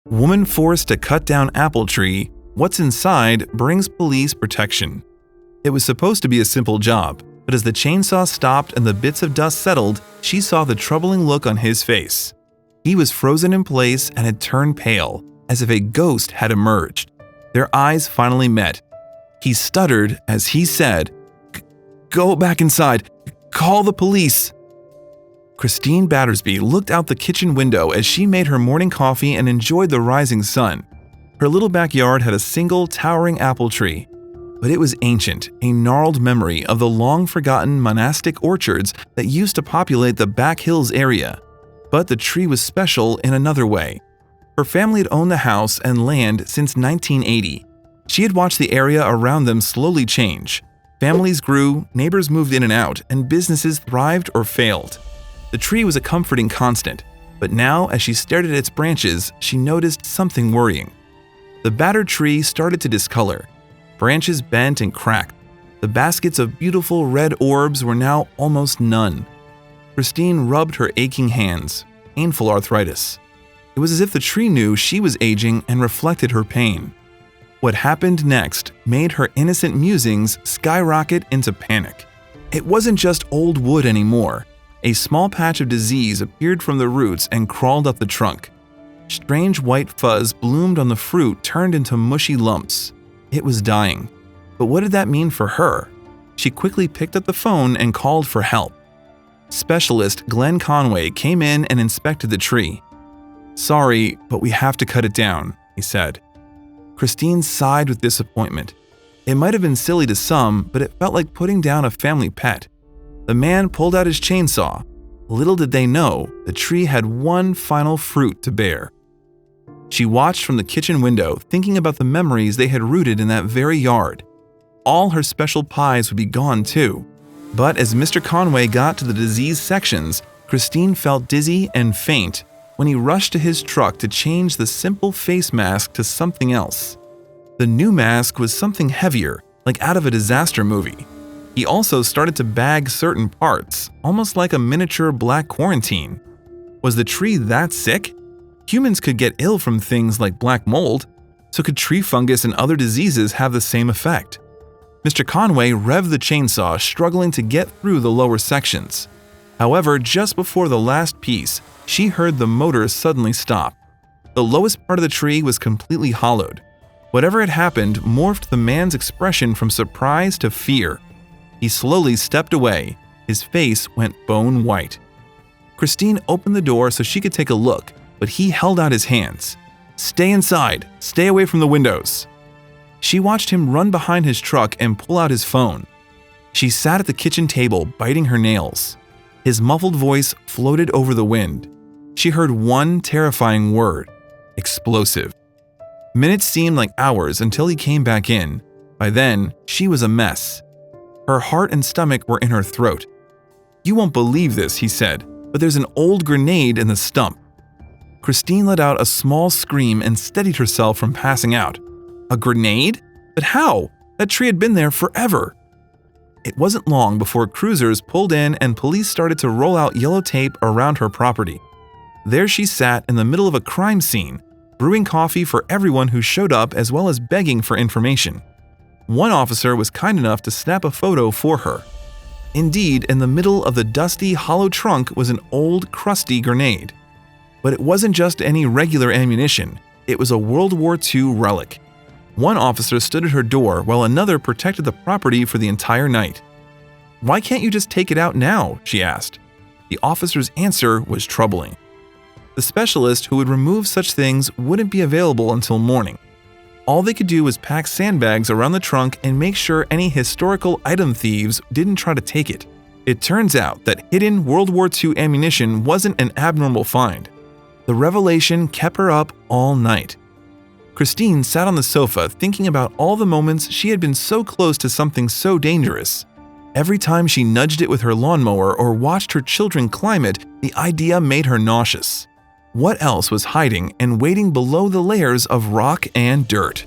Woman forced to cut down apple tree. What's inside brings police protection. It was supposed to be a simple job, but as the chainsaw stopped and the bits of dust settled, she saw the troubling look on his face. He was frozen in place and had turned pale, as if a ghost had emerged. Their eyes finally met. He stuttered as he said, "Go back inside. Call the police." Christine Battersby looked out the kitchen window as she made her morning coffee and enjoyed the rising sun. Her little backyard had a single towering apple tree, but it was ancient, a gnarled memory of the long-forgotten monastic orchards that used to populate the back hills area. But the tree was special in another way. Her family had owned the house and land since 1980. She had watched the area around them slowly change. Families grew, neighbors moved in and out, and businesses thrived or failed. The tree was a comforting constant, but now as she stared at its branches, she noticed something worrying. The battered tree started to discolor. Branches bent and cracked. The baskets of beautiful red orbs were now almost none. Christine rubbed her aching hands, painful arthritis. It was as if the tree knew she was aging and reflected her pain. What happened next made her innocent musings skyrocket into panic. It wasn't just old wood anymore. A small patch of disease appeared from the roots and crawled up the trunk. Strange white fuzz bloomed on the fruit, turned into mushy lumps. It was dying. But what did that mean for her? She quickly picked up the phone and called for help. Specialist Glenn Conway came in and inspected the tree. "Sorry, but we have to cut it down," he said. Christine sighed with disappointment. It might have been silly to some, but it felt like putting down a family pet. The man pulled out his chainsaw. Little did they know, the tree had one final fruit to bear. She watched from the kitchen window, thinking about the memories they had rooted in that very yard. All her special pies would be gone too. But as Mr. Conway got to the disease sections, Christine felt dizzy and faint when he rushed to his truck to change the simple face mask to something else. The new mask was something heavier, like out of a disaster movie. He also started to bag certain parts, almost like a miniature black quarantine. Was the tree that sick? Humans could get ill from things like black mold, so could tree fungus and other diseases have the same effect? Mr. Conway revved the chainsaw, struggling to get through the lower sections. However, just before the last piece, she heard the motor suddenly stop. The lowest part of the tree was completely hollowed. Whatever had happened morphed the man's expression from surprise to fear. He slowly stepped away. His face went bone white. Christine opened the door so she could take a look, but he held out his hands. "Stay inside. Stay away from the windows." She watched him run behind his truck and pull out his phone. She sat at the kitchen table, biting her nails. His muffled voice floated over the wind. She heard one terrifying word: explosive. Minutes seemed like hours until he came back in. By then, she was a mess. Her heart and stomach were in her throat. "You won't believe this," he said, "but there's an old grenade in the stump." Christine let out a small scream and steadied herself from passing out. A grenade? But how? That tree had been there forever. It wasn't long before cruisers pulled in and police started to roll out yellow tape around her property. There she sat in the middle of a crime scene, brewing coffee for everyone who showed up as well as begging for information. One officer was kind enough to snap a photo for her. Indeed, in the middle of the dusty, hollow trunk was an old, crusty grenade. But it wasn't just any regular ammunition, it was a World War II relic. One officer stood at her door while another protected the property for the entire night. "Why can't you just take it out now?" she asked. The officer's answer was troubling. The specialist who would remove such things wouldn't be available until morning. All they could do was pack sandbags around the trunk and make sure any historical item thieves didn't try to take it. It turns out that hidden World War II ammunition wasn't an abnormal find. The revelation kept her up all night. Christine sat on the sofa thinking about all the moments she had been so close to something so dangerous. Every time she nudged it with her lawnmower or watched her children climb it, the idea made her nauseous. What else was hiding and waiting below the layers of rock and dirt?